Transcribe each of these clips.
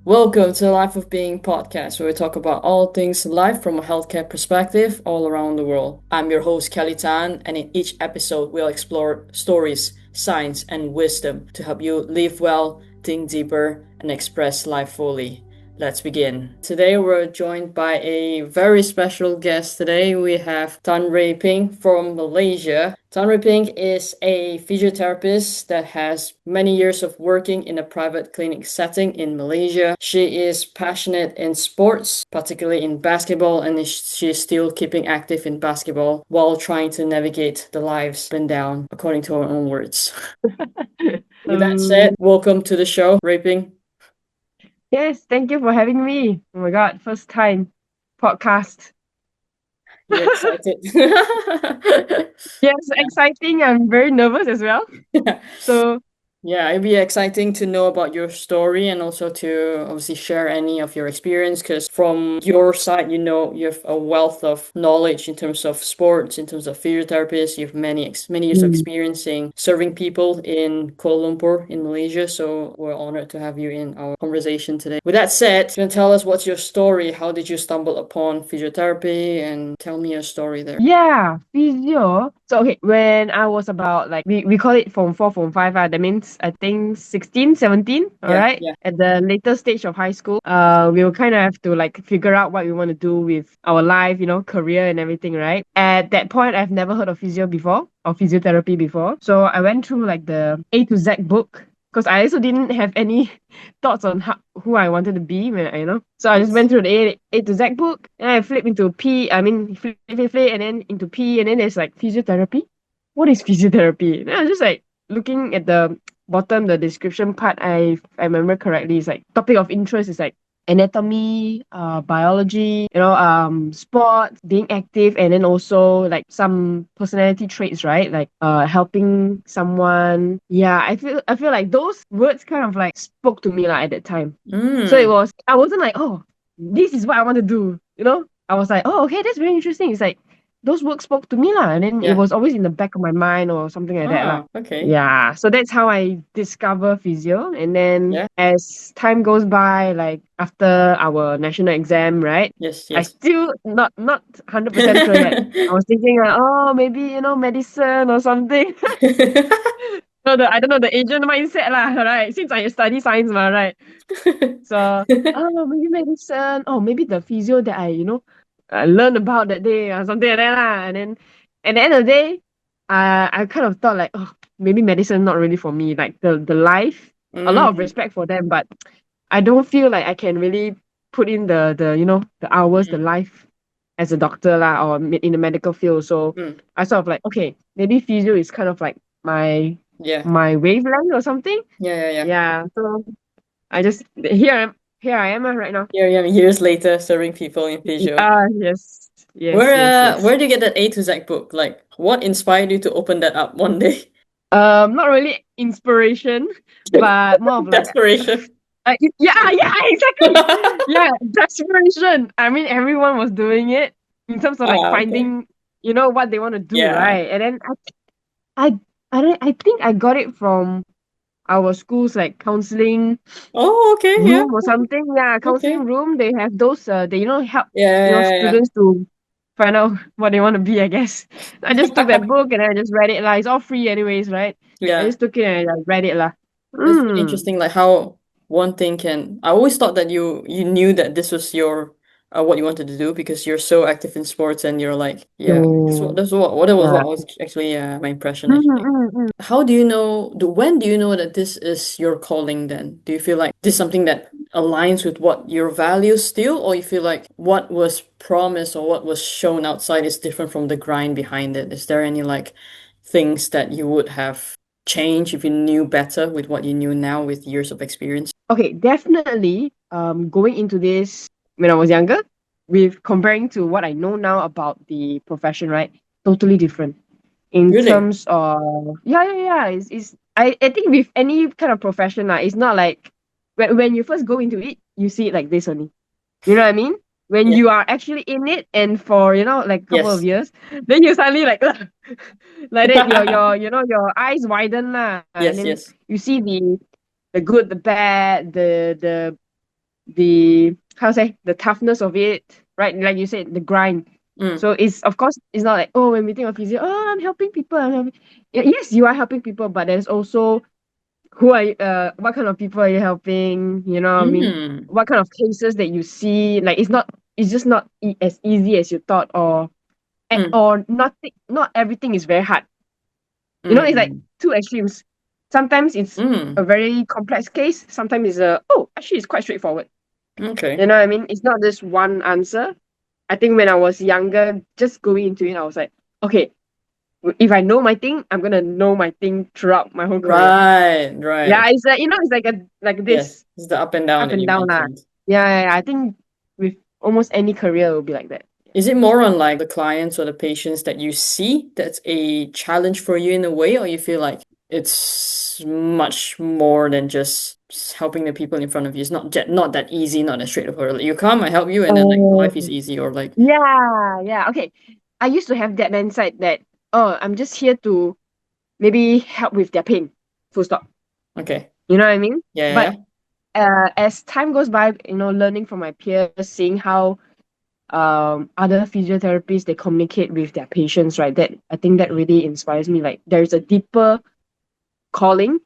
Welcome to the Life of Being podcast, where we talk about all things life from a healthcare perspective all around the world. I'm your host, Kelly Tan, and in each episode, we'll explore stories, science, and wisdom to help you live well, think deeper, and express life fully. Let's begin. Today we're joined by a very special guest. Today we have Rui Ping from Malaysia. Rui Ping is a physiotherapist that has many years of working in a private clinic setting in Malaysia. She is passionate in sports, particularly in basketball, and she's still keeping active in basketball while trying to navigate the lives up and down, according to her own words. With that said, welcome to the show, Rui Ping. Yes, thank you for having me. Oh my God, first time podcast. You excited? Yes, exciting. I'm very nervous as well. Yeah. So, Yeah, it'd be exciting to know about your story and also to obviously share any of your experience because from your side, you have a wealth of knowledge in terms of sports, in terms of physiotherapists. You have many years of mm, experiencing serving people in Kuala Lumpur in Malaysia. So we're honored to have you in our conversation today. With that said, you can tell us what's your story. How did you stumble upon physiotherapy? And tell me your story there. yeah, physio. So, okay, when I was about like, we call it Form 4, Form 5, that means I think 16, 17. All Yeah, right. yeah. At the later stage of high school, we will kind of have to like figure out what we want to do with our life, career and everything, right? At that point, I've never heard of physio before or physiotherapy before. So I went through like the A to Z book because I also didn't have any thoughts on who I wanted to be when. So I just Yes. went through the A to Z book and I flip into P. I mean, flip, and then into P, and then there's like physiotherapy. What is physiotherapy? Then I was just like looking at the bottom, the description part. I remember correctly, it's like topic of interest is like anatomy, biology, sports, being active, and then also like some personality traits, right? Like helping someone. Yeah, I feel like those words kind of like spoke to me like at that time. So Mm, I wasn't like, oh, this is what I want to do. I was like, oh, okay, that's very interesting. It's like those words spoke to me lah, and then it yeah. was always in the back of my mind or something like that lah. Ah, okay. Yeah, so that's how I discover physio. And then Yeah. as time goes by, like after our national exam, right? Yes, I yes. still not 100% sure yet. I was thinking like, oh, maybe medicine or something. So I don't know the Asian mindset lah, right? Since I study science, right? So, oh, maybe medicine. Oh, maybe the physio that I learned about that day or something like that lah. And then at the end of the day, I kind of thought like, oh, maybe medicine not really for me. Like the life, a lot of Mm, respect for them, but I don't feel like I can really put in the hours, the mm, life as a doctor lah, or in the medical field. So mm. I sort of like, okay, maybe physio is kind of like my Yeah. my wavelength or something. Yeah, yeah, yeah. Yeah. So here I am right now. Yeah, yeah. Years later, serving people in physio. Yes. Yes, yes, yes. Where did you get that A to Z book? Like, what inspired you to open that up one day? Not really inspiration, but more of like Desperation. yeah, exactly. Yeah, desperation. I mean, everyone was doing it in terms of like Ah, okay. finding, what they want to do, Yeah. right? And then I, I think I got it from our school's like counseling Oh, okay. Yeah. room or something. Yeah, Okay. counseling room. They have those. They help Yeah, students to find out what they want to be. I guess. I just took yeah, that book and I just read it. Like it's all free anyways, right? I yeah. just took it and I read it lah. It's really Mm. interesting, like how one thing can. I always thought that you knew that this was your what you wanted to do because you're so active in sports and you're like, yeah. So What it was yeah. what was actually my impression Mm, actually. mm, mm. How do you know? When do you know that this is your calling? Then do you feel like this is something that aligns with what your values still, or you feel like what was promised or what was shown outside is different from the grind behind it? Is there any like things that you would have changed if you knew better with what you knew now with years of experience? Okay, definitely. Going into this when I was younger, with comparing to what I know now about the profession, right? Totally different. In Really? terms of yeah. I think with any kind of profession, it's not like when you first go into it, you see it like this only. You know what I mean? When Yeah. you are actually in it and for like couple of Yes. years, then you suddenly like like that your eyes widen lah, and Yes. then Yes. you see the good, the bad, the the how to say the toughness of it, right? Like you said, the grind. Mm. So it's of course it's not like, oh, when we think of physio, oh, I'm helping people. Yes, you are helping people, but there's also who are you, what kind of people are you helping? You know what I mean? Mm. What kind of cases that you see? Like it's just not as easy as you thought, Mm. or not everything is very hard. You know, it's like Mm. two extremes. Sometimes it's a Mm. very complex case. Sometimes it's actually it's quite straightforward. You Okay. know what I mean? It's not just one answer. I think when I was younger, just going into it, I was like, okay, if I know my thing, I'm gonna know my thing throughout my whole career. Right, Yeah, right. it's like it's like Yes, this it's the up and down up that and you down lah. mentioned. Yeah, I think with almost any career it will be like that. Is it more on like the clients or the patients that you see that's a challenge for you in a way, or you feel like it's much more than just helping the people in front of you? It's not that easy, not that straightforward. Like, you come, I help you, and then like life is Oh, easy, or like yeah. Okay. I used to have that mindset that, oh, I'm just here to maybe help with their pain. Full stop. okay, You know what I mean? yeah, yeah, But yeah. as time goes by, learning from my peers, seeing how other physiotherapists they communicate with their patients, right? That I think that really inspires me. Like there's a deeper calling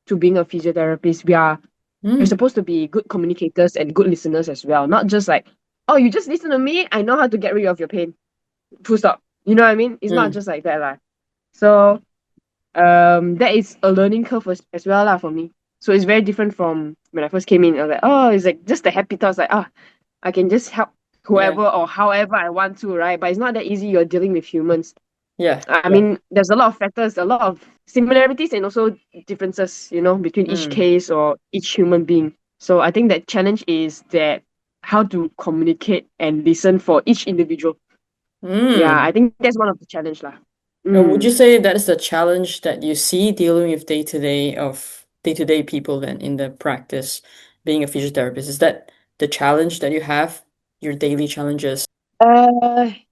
to being a physiotherapist. We're Mm, supposed to be good communicators and good listeners as well. Not just like, oh, you just listen to me, I know how to get rid of your pain. Full stop. You know what I mean? It's not mm, just like that, lah. So that is a learning curve as well, lah, for me. So it's very different from when I first came in. I was like, oh, it's like just the happy thoughts, like, I can just help yeah, whoever or however I want to, right? But it's not that easy. You're dealing with humans. yeah, I yeah. mean, there's a lot of factors, a lot of similarities and also differences, between each Mm, case or each human being. So I think that challenge is that how to communicate and listen for each individual. Yeah, I mm. think that's one of the challenge lah. Would you Mm. say that is the challenge that you see dealing with day-to-day people then in the practice, being a physiotherapist? Is that the challenge that you have, your daily challenges?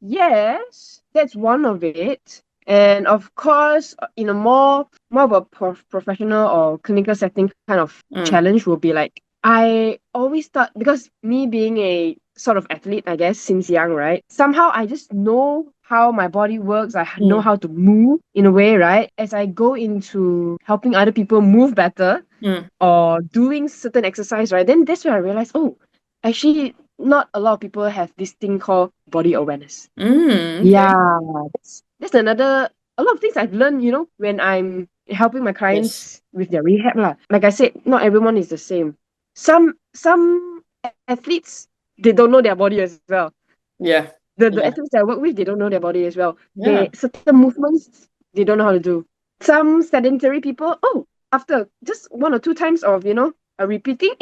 Yes, that's one of it. And of course, in a more of a professional or clinical setting kind of Mm, challenge will be like I always thought because me being a sort of athlete, I guess, since young, right? Somehow I just know how my body works. I know mm, how to move in a way, right? As I go into helping other people move better, mm, or doing certain exercise, right? Then that's where I realized, oh, actually, not a lot of people have this thing called body awareness. okay. Yeah, that's another a lot of things I've learned, when I'm helping my Yes. clients with their rehab lah. Like I said, not everyone is the same. Some athletes they don't know their body as well. Yeah. The Yeah. athletes that I work with, they don't know their body as well. They Yeah. certain movements they don't know how to do. Some sedentary people, after just one or two times of repeating,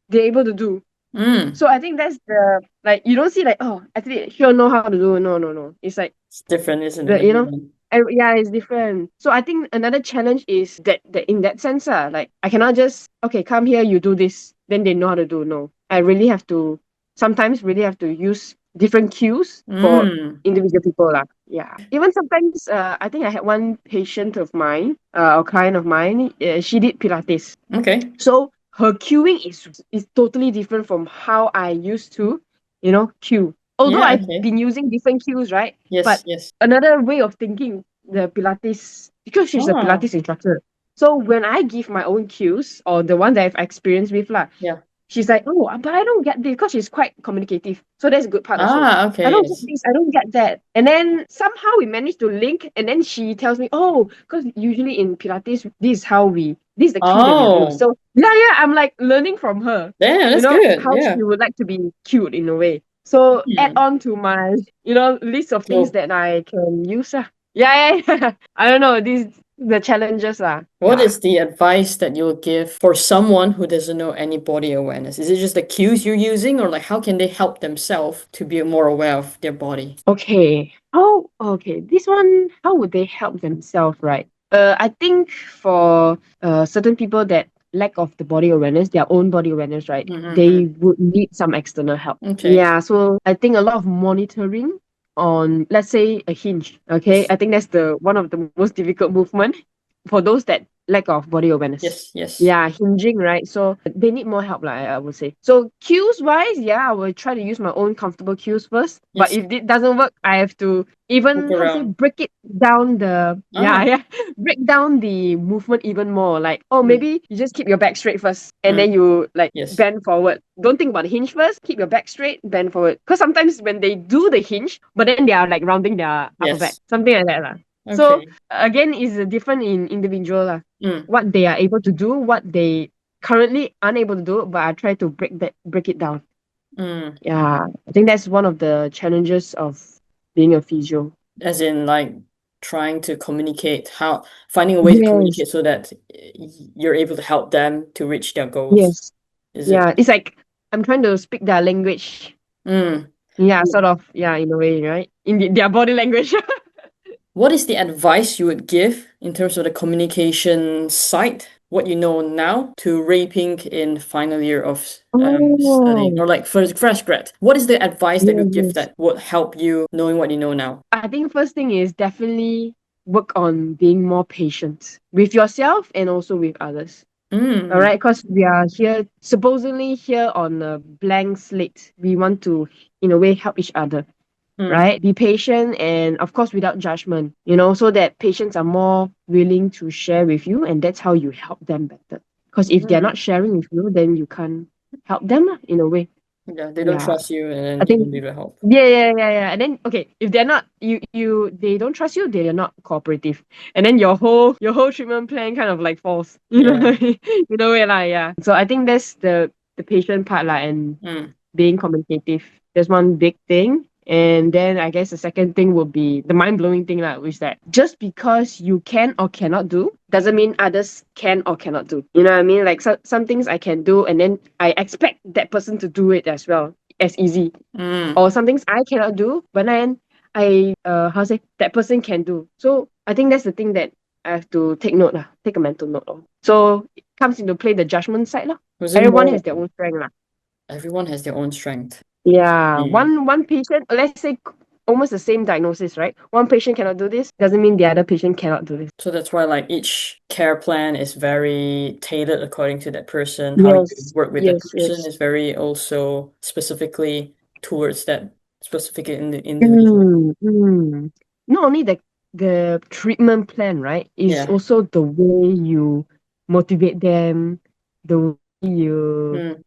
they're able to do. Mm. So I think that's the like you don't see like athlete sure know how to do. No, no, no. It's like It's different, isn't it? the Everyone. yeah, it's different. So I think another challenge is that in that sense, like I cannot just okay, come here, you do this, then they know how to do. No, I really have to sometimes really have to use different cues for Mm. individual people lah. Yeah, even sometimes I think I had one patient of mine, or client of mine. She did Pilates, Okay. so her queuing is totally different from how I used to, queue. Although Yeah, I've okay. been using different cues, right? Yes, But yes. another way of thinking, the Pilates, because she's a Oh, Pilates instructor. So when I give my own cues or the one that I've experienced with lah, yeah. she's like, oh, but I don't get this because she's quite communicative. So that's a good part also. Ah, I okay, don't get yes. this, I don't get that. And then somehow we managed to link, and then she tells me, oh, because usually in Pilates, this is the cue that we do. Oh, So yeah, I'm like learning from her, damn, that's good. how Yeah. she would like to be cute in a way. So add Hmm. on to my, list of things So, that I can use. Yeah. I don't know, these the challenges. what Yeah. is the advice that you'll give for someone who doesn't know any body awareness? Is it just the cues you're using, or like how can they help themselves to be more aware of their body? Okay. Okay. This one, how would they help themselves, right? I think for certain people that lack of the body awareness, their own body awareness, right? They Mm-hmm. would need some external help. Okay. Yeah. So I think a lot of monitoring on, let's say, a hinge. Okay. I think that's the one of the most difficult movement for those that lack of body awareness. Yes, yes. Yeah, hinging, right? So they need more help, like I would say. So cues wise, yeah, I will try to use my own comfortable cues first. But Yes. if it doesn't work, I have to Look even how to say around. break it down the Ah. yeah break down the movement even more. Like, oh, Mm, maybe you just keep your back straight first, and then mm. you like Yes. bend forward. Don't think about the hinge first. Keep your back straight, bend forward. Because sometimes when they do the hinge, but then they are like rounding their upper back, Yes. something like that lah. So Okay. again, is different in individual lah. Mm, What they are able to do, what they currently unable to do, but I try to break it down. mm. Yeah, I think that's one of the challenges of being a physio. As in, like, trying to communicate, how finding a way to Yes, communicate so that you're able to help them to reach their goals. yes, Is it? yeah. It's like I'm trying to speak their language. Mm. Yeah, sort of. Yeah, in a way, right? In their body language. What is the advice you would give in terms of the communication side, what you know now, to Ray Pink in final year of studying, Oh, or like first fresh grad? What is the advice that you yes, give yes. that would help you knowing what you know now? I think first thing is definitely work on being more patient with yourself and also with others. All Mm, right, because we are here supposedly here on a blank slate. We want to, in a way, help each other, mm, right? Be patient and, of course, without judgment, so that patients are more willing to share with you, and that's how you help them better. Because if they're mm. not sharing with you, then you can't help them lah, in a way. Yeah, they don't Yeah. trust you, and I then you think don't need the help. yeah. And then okay, if they're not they don't trust you, they are not cooperative. And then your whole treatment plan kind of like falls. Yeah. In a way like yeah. So I think that's the patient part like and Mm, being communicative. That's one big thing. And then I guess the second thing would be the mind blowing thing like which that just because you can or cannot do doesn't mean others can or cannot do. You know what I mean? Like some things I can do and then I expect that person to do it as well as easy mm. or some things I cannot do, but then how to say that person can do. So I think that's the thing that I have to take note lah, take a mental note of. So it comes into play the judgment side lah. Was it Everyone more? has their own strength lah. Everyone has their own strength. Yeah, Mm. one patient, let's say almost the same diagnosis, right? One patient cannot do this, doesn't mean the other patient cannot do this. So that's why, like, each care plan is very tailored according to that person. How you Yes, work with that yes, person yes. is very also specifically towards that specific individual. Mm. Not only the treatment plan, right? Is Yeah. also the way you motivate them, the way you Mm,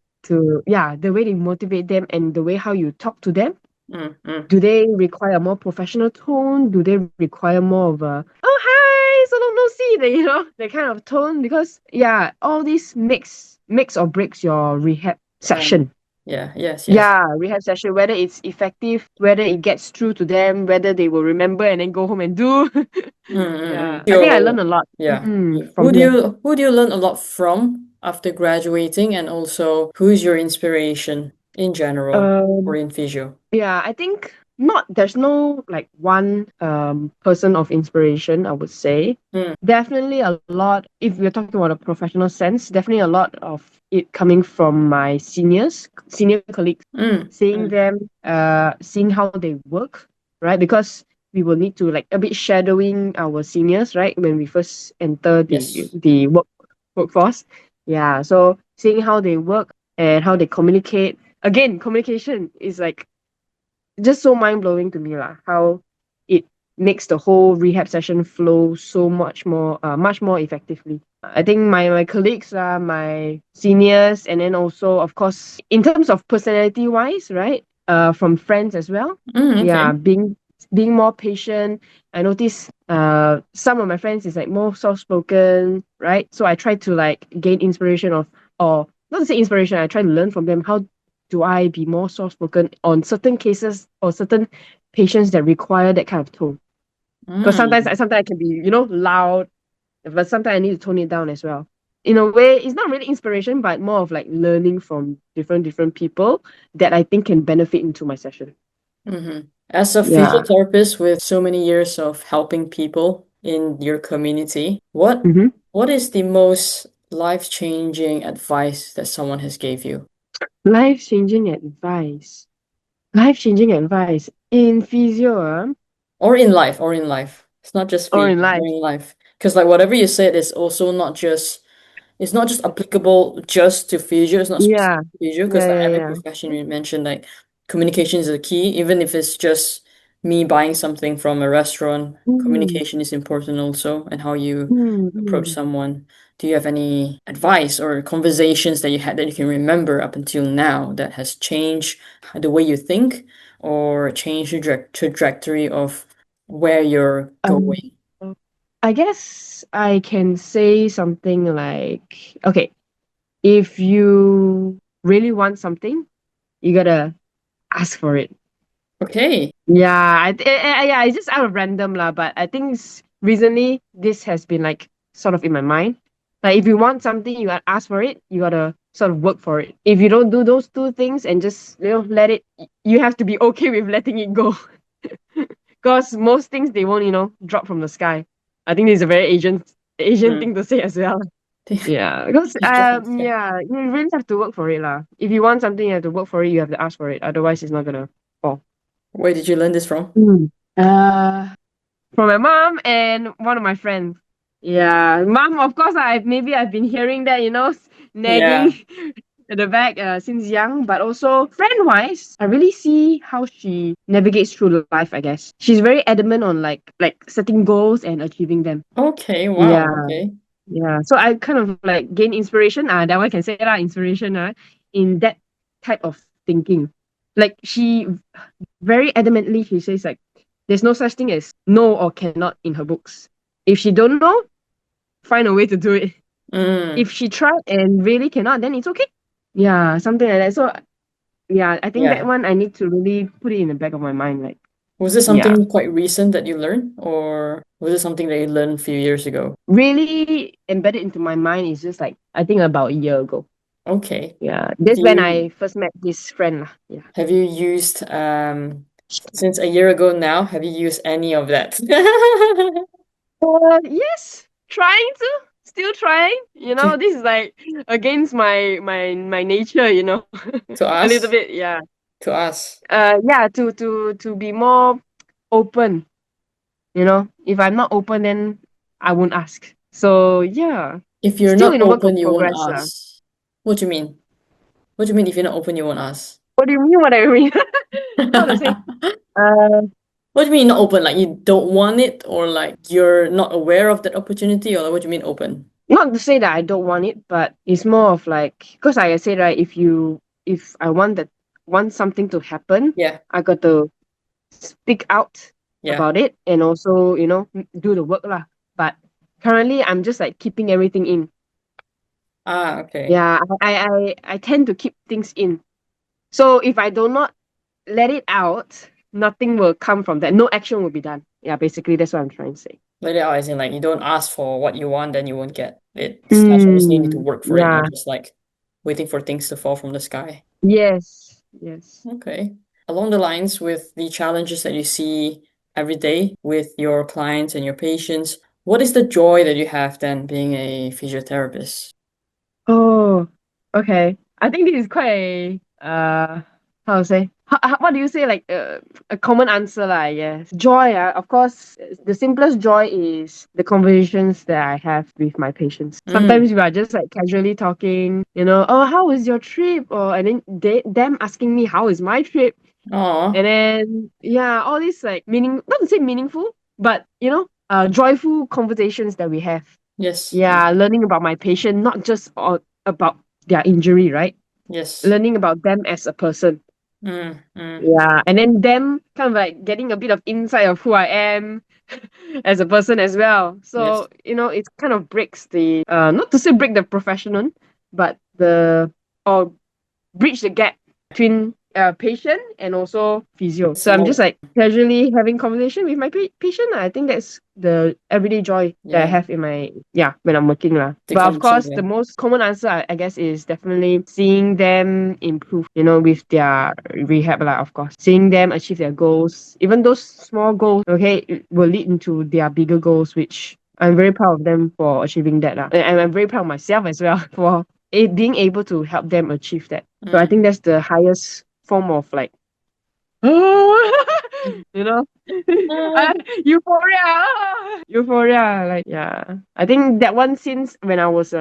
the way you motivate them and the way how you talk to them. mm. Do they require a more professional tone? Do they require more of a oh hi, so long no see that kind of tone? Because yeah, all this makes or breaks your rehab Um, session. yeah, yes, yes. Yeah, rehab session, whether it's effective, whether it gets through to them, whether they will remember and then go home and do. Yeah, I think I learned Your a lot yeah. from here. Who do you learn a lot from after graduating, and also who's your inspiration in general or Um, in physio? yeah, I think not. There's no like one person of inspiration. I would say Mm, definitely a lot. If we're talking about a professional sense, definitely a lot of it coming from my senior colleagues, seeing mm. them, seeing how they work, right? Because we will need to like a bit shadowing our seniors, right? When we first enter Yes. the workforce. Yeah. So seeing how they work and how they communicate. Again, communication is like just so mind blowing to me lah. How it makes the whole rehab session flow so much more effectively. I think my colleagues are my seniors, and then also of course in terms of personality wise, right? From friends as well. Yeah, Okay. being more patient. I notice some of my friends is like more soft spoken, right? So I try to like gain inspiration of or not to say inspiration. I try to learn from them how do I be more soft spoken on certain cases or certain patients that require that kind of tone. Because Mm, sometimes I can be, loud, but sometimes I need to tone it down as well. In a way, it's not really inspiration, but more of like learning from different people that I think can benefit into my session. As a Yeah. physiotherapist with so many years of helping people in your community, Mm-hmm. what is the most life-changing advice that someone has gave you? Life changing advice. Life changing advice in physio Or in life, or in life. It's not just or physio, in or life. in life. Because like whatever you said is also not just it's not just applicable just to physio, it's not specific Yeah. to physio, because Yeah, like yeah, every yeah. profession you mentioned, like communication is the key. Even if it's just me buying something from a restaurant, Mm, communication is important also, and how you approach mm. someone. Do you have any advice or conversations that you had that you can remember up until now that has changed the way you think or changed the trajectory of where you're Um, going? I guess I can say something like, okay, if you really want something, you gotta ask for it. Okay. Yeah, yeah, it's just out of random lah. But I think recently this has been like sort of in my mind. Like if you want something, you gotta ask for it. You gotta sort of work for it. If you don't do those two things and just let it, you have to be okay with letting it go. Because most things they won't drop from the sky. I think this is a very Asian Mm. thing to say as well. Yeah, because It's just like that. yeah, you really have to work for it lah. If you want something, you have to work for it. You have to ask for it. Otherwise, it's not gonna fall. Where did you learn this from? Mm. From my mom and one of my friends. Yeah, mom. Of course, I've been hearing that nagging Yeah. at the back since young. But also friend wise, I really see how she navigates through life. I guess she's very adamant on like setting goals and achieving them. Okay, wow, Yeah, okay. yeah. So I kind of like gain inspiration. That one can say that inspiration. In that type of thinking, like she very adamantly she says like there's no such thing as no or cannot in her books. If she don't know, find a way to do it. Mm, If she tried and really cannot, then it's okay. Yeah, something like that. So yeah, I think that yeah. one I need to really put it in the back of my mind. Like, Was this yeah, something quite recent that you learned, or was it something that you learned a few years ago? really embedded into my mind is just like I think about a year ago. Okay. Yeah, Have this when I you first met this friend lah. Yeah. have you used since a year ago now, have you used any of that? Yes, trying to, still trying. To This is like against my nature. to A little us? bit. Yeah. To us. Yeah. To be more open. If I'm not open, then I won't ask. So yeah, If you're still not in a work open, of you won't progress lah. ask. What do you mean? What do you mean if you're not open, you won't ask? What do you mean? What I mean? How to say? Uh, What do you mean not open? Like you don't want it, or like you're not aware of that opportunity, or like, what do you mean open? Not to say that I don't want it, but it's more of like because like I said right, if I want something to happen, Yeah, I got to speak out yeah. about it and also do the work lah. But currently, I'm just like keeping everything in. Ah, okay. Yeah, I tend to keep things in. So if I do not let it out, nothing will come from that. No action will be done. Yeah, basically that's what I'm trying to say. Let it out as in like you don't ask for what you want, then you won't get it. That's obviously you need to Mm, work for it, not yeah. just like waiting for things to fall from the sky. Yes. Yes. Okay. Along the lines with the challenges that you see every day with your clients and your patients, what is the joy that you have then being a physiotherapist? Oh, okay. I think this is quite how to say? What do you say? Like a common answer lah. Yes, joy. Of course, the simplest joy is the conversations that I have with my patients. Mm. Sometimes we are just like casually talking. Oh, how was your trip? Or and then them asking me how is my trip, Aw. and then yeah, all these like not to say meaningful, but joyful conversations that we have. Yes. Yes. Yeah, learning about my patient, not just about their injury, right? Yes. Learning about them as a person. Mm, mm. Yeah. And then them kind of like getting a bit of insight of who I am as a person as well. Yes. So, it kind of breaks the not to say break the professional, but or bridge the gap between patient and also physio. It's So I'm just more, like casually having conversation with my patient. I think that's the everyday joy that I yeah, have in my when I'm working lah. the But of conversation, course, yeah. the most common answer I guess is definitely seeing them improve. With their rehab lah. Of course, seeing them achieve their goals, even those small goals, okay, it will lead into their bigger goals, which I'm very proud of them for achieving that lah. And I'm very proud of myself as well for being able to help them achieve that. So I Mm. think that's the highest form of like you know, Uh, euphoria, euphoria. Like, yeah, I think that one since when I was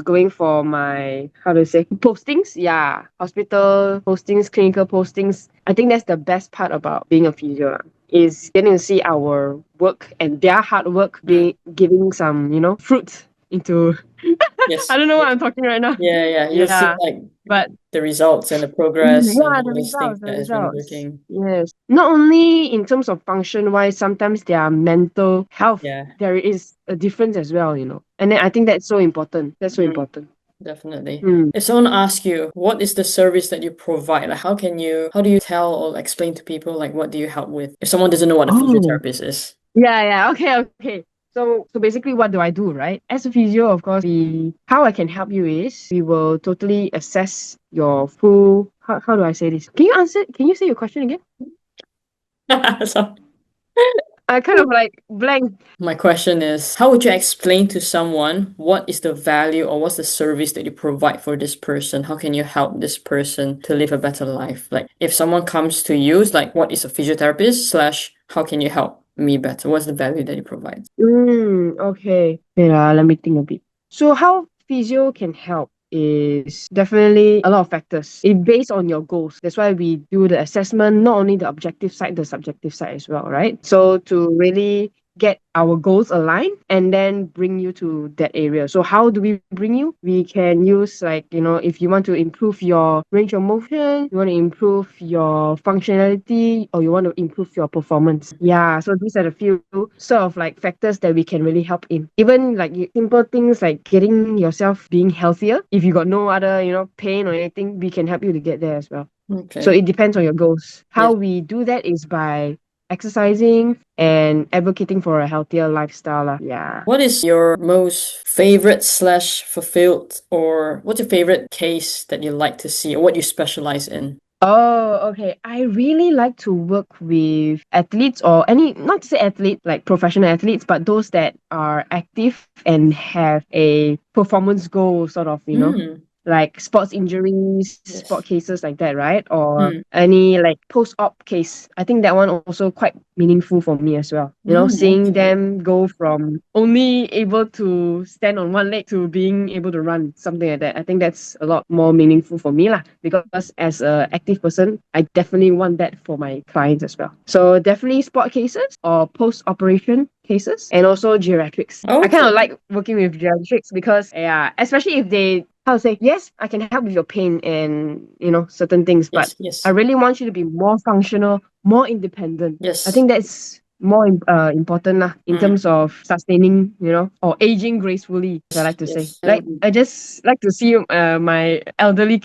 going for my, how to say, postings. Yeah, hospital postings, clinical postings. I think that's the best part about being a physio lah, is getting to see our work and their hard work mm, being giving some, fruit into. I yes. don't know what I'm talking right now. Yeah, yeah. You'll see Yeah, like but the results and the progress and yeah, all those things the that has been results. working. Yes. Not only in terms of function wise, sometimes their mental health, Yeah. there is a difference as well. And then I think that's so important. That's so Mm, important. definitely. Mm. If someone asks you, what is the service that you provide? Like, how do you tell or explain to people, like, what do you help with? If someone doesn't know what a Oh, physiotherapist is. yeah, yeah. Okay, okay. So basically, what do I do, right? As a physio, of course, how I can help you is we will totally assess your full. How do I say this? Can you answer? Can you say your question again? So I kind of like blank. my question is, how would you explain to someone what is the value or what's the service that you provide for this person? How can you help this person to live a better life? Like, if someone comes to you, it's like, what is a physiotherapist slash how can you help me better? What's the value that you provide? Okay. Wait, let me think a bit. So how physio can help is definitely a lot of factors. It based on your goals. That's why we do the assessment, not only the objective side, the subjective side as well, right? So to really get our goals aligned and then bring you to that area. So how do we bring you? We can use, like, if you want to improve your range of motion, you want to improve your functionality, or you want to improve your performance. Yeah, so these are the few sort of like factors that we can really help in. Even like simple things like getting yourself being healthier. If you got no other, pain or anything, we can help you to get there as well. So Okay. it depends on your goals. How Yes. we do that is by exercising and advocating for a healthier lifestyle lah. Yeah. What is your most favorite slash fulfilled, or what's your favorite case that you like to see, or what you specialize in? Oh, okay. I really like to work with athletes, or any, not to say athlete, like professional athletes, but those that are active and have a performance goal, sort of, Mm, like sports injuries, sport yes. cases like that, right? Or Mm, any like post-op case. I think that one also quite meaningful for me as well. Seeing okay. them go from only able to stand on one leg to being able to run, something like that. I think that's a lot more meaningful for me lah. Because as a active person, I definitely want that for my clients as well. So definitely sport cases or post-operation cases, and also geriatrics. I kind Okay. of like working with geriatrics because, yeah, especially if they, how to say, yes, I can help with your pain and certain things, but Yes, I yes, really want you to be more functional, more independent. I yes. think that's more important lah, in Mm, terms of sustaining, or aging gracefully, as I like to say. yes. Like, And I just like to see my elderly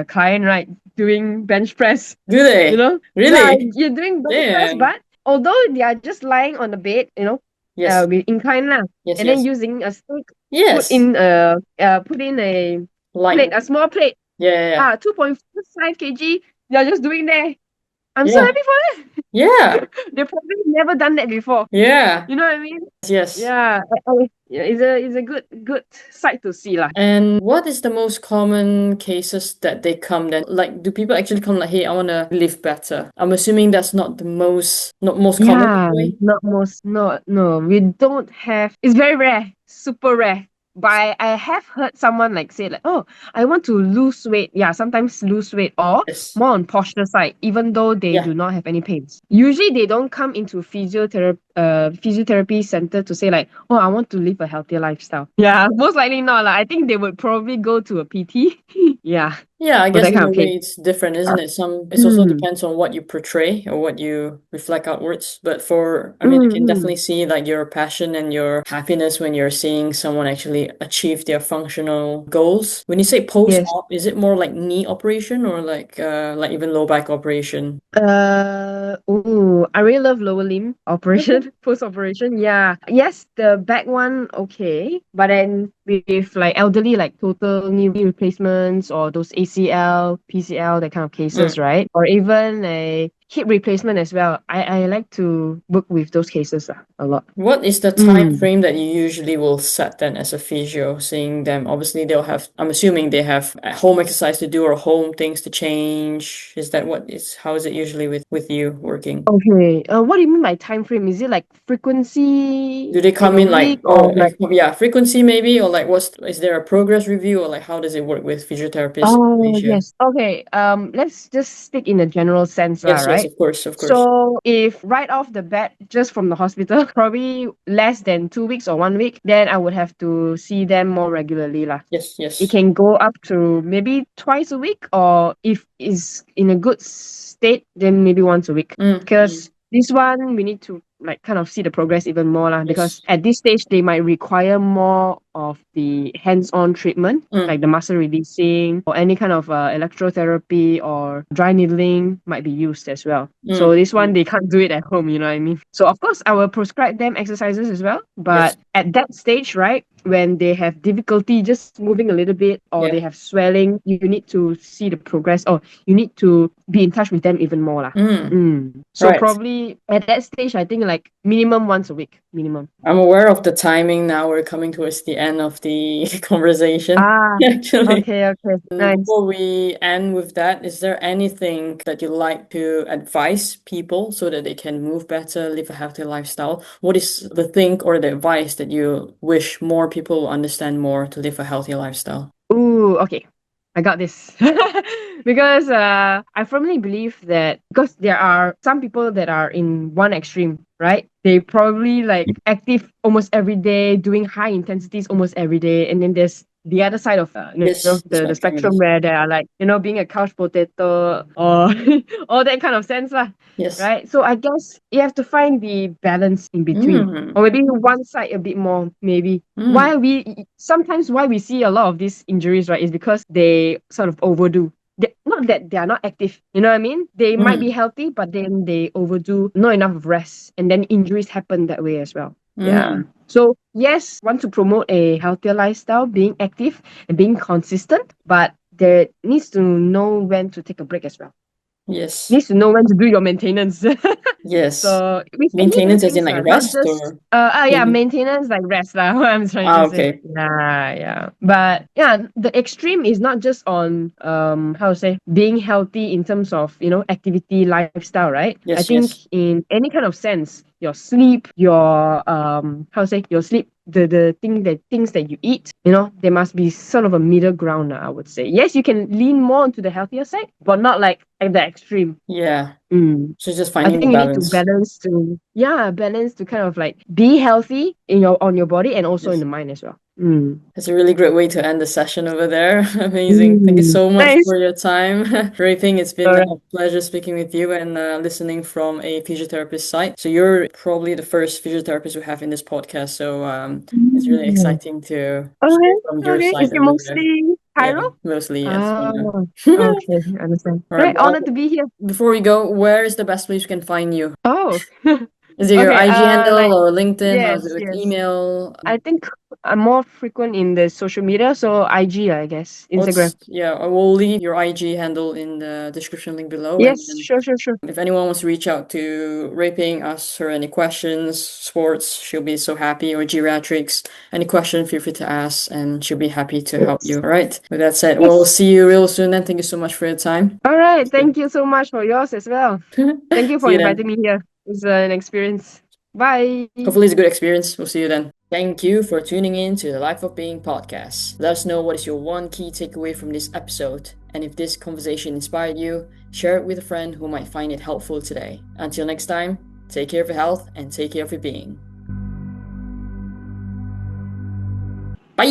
client, right, doing bench press. do they? Yeah, Really? you're doing bench press, Damn. but although they are just lying on the bed, Yes, with incline lah, yes, and then yes. using a stick, Yes. put in a Like, plate, a small plate, yeah, yeah, yeah. 2.5 kg. You're just doing there. I'm so Yeah, happy for them. yeah, They probably never done that before. yeah. You know what I mean? Yes. Yeah, yeah, it's a good sight to see lah. And what is the most common cases that they come then? Like, do people actually come like, hey, I want to live better? I'm assuming that's not the not most common Yeah, anyway. not most, not no. We don't have. It's very rare, super rare. But I have heard someone like say like, oh, I want to lose weight. Yeah, sometimes lose weight or Yes. more on posture side, even though they Yeah. do not have any pains. Usually they don't come into physiotherapy center to say like, oh, I want to live a healthier lifestyle. Yeah, most likely not lah. I think they would probably go to a PT. Yeah, Yeah, I for guess that in kind a of way case. it's different, isn't it? It also Mm, depends on what you portray or what you reflect outwards. But I mean, I mm, can mm. definitely see like your passion and your happiness when you're seeing someone actually achieve their functional goals. When you say Yes. post-op, is it more like knee operation or like even low back operation? I really love lower limb Okay. operation, post operation. Yeah. Yes, the back one, okay. But then with like elderly, like total knee replacements or those ACL, PCL, that kind of cases, Mm. right? Or even a hip replacement as well. I like to work with those cases a lot. What is the time Mm. frame that you usually will set then as a physio, seeing them? Obviously, they'll have, I'm assuming they have a home exercise to do or home things to change. Is that what is, how is it usually with you working? Okay. What do you mean by time frame? Is it like frequency Do they in come a in like, week or oh, like? yeah, frequency maybe, or like what's, is there a progress review or like how does it work with physiotherapists in Oh, Asia? yes. Okay. Let's just speak in a general sense, lah, Yes, yes, right? of course, of course. So if right off the bat, just from the hospital, probably less than 2 weeks or 1 week, then I would have to see them more regularly, lah. Yes, It yes. can go up to maybe twice a week, or if is in a good state, then maybe once a week. Mm, mm, Because this one we need to like kind of see the progress even more lah. Because yes. at this stage they might require more of the hands-on treatment, like Mm, the muscle releasing or any kind of electrotherapy or dry needling might be used as well. So mm, this one mm. they can't do it at home, you know what I mean? So of course I will prescribe them exercises as well. Yes. But at that stage, right, when they have difficulty just moving a little bit or Yeah. they have swelling, you need to see the progress or you need to be in touch with them even more lah. Mm. So Right. probably at that stage, I think like minimum once a week, minimum. I'm aware of the timing now. We're coming towards the end of the conversation, Ah, actually. okay, okay, And nice. before we end with that, is there anything that you like to advise people so that they can move better, live a healthy lifestyle? What is the thing or the advice that you wish more people understand more to live a healthy lifestyle? Ooh, okay. I got this. Because I firmly believe that because there are some people that are in one extreme, right? They probably like active almost every day, doing high intensities almost every day. And then there's the other side of Yes, the the spectrum, spectrum yes. where they are like, being a couch potato or all that kind of sense lah. Yes. Right? So I guess you have to find the balance in between. Mm, Or maybe one side a bit more, maybe mm, why we see a lot of these injuries, right, is because they sort of overdo. Not that they are not active, you know what I mean? They might be mm, healthy, but then they overdo, not enough of rest, and then injuries happen that way as well. Yeah. mm. So yes, want to promote a healthier lifestyle, being active and being consistent, but there needs to know when to take a break as well. Yes. Needs to know when to do your maintenance. Yes. So with any Maintenance as in things, like not rest just or yeah, maybe. maintenance like rest lah. What I'm trying to say. Okay. Yeah, yeah. But yeah, the extreme is not just on how to say being healthy in terms of activity lifestyle, right? I Yes, think yes. in any kind of sense, your sleep, your how to say your sleep, the things that you eat, there must be sort of a middle ground, I would say. Yes, you can lean more into the healthier side, but not like at the extreme. Yeah. Mm. So just I finding the think you need to balance. balance to kind of like be healthy in your on your body and also in Yes. the mind as well. Mm. That's a really great way to end the session over there. Amazing. Thank you so much Nice. for your time. Rui Ping, it's been All a right. pleasure speaking with you and listening from a physiotherapist side. So you're probably the first physiotherapist we have in this podcast. So it's really Mm. exciting to hear Okay. from your Okay. Is side it over there. mostly Yeah, Cairo? mostly yes. Ah, Yeah. okay. Understand. All right. Right. Honored to Well, be here. before we go, where is the best place we can find you? Oh. Is it your Okay. IG handle Like or LinkedIn? How is it yes, with yes. email? I think I'm more frequent in the social media, so IG, I guess, Instagram. What's, yeah, I will leave your IG handle in the description link below. And Yes. then Sure. Sure. Sure. if anyone wants to reach out to Raping, ask her any questions, sports, she'll be so happy, or geriatrics, any question, feel free to ask, and she'll be happy to help you. Yes. All right. With that said, well, we'll Yes. see you real soon then. Thank you so much for your time. All right. Thank you so much for yours as well. Thank you for See you inviting then. me here. It's an experience. Bye. Hopefully, it's a good experience. We'll see you then. Thank you for tuning in to the Life of Being podcast. Let us know what is your one key takeaway from this episode. And if this conversation inspired you, share it with a friend who might find it helpful today. Until next time, take care of your health and take care of your being. Bye!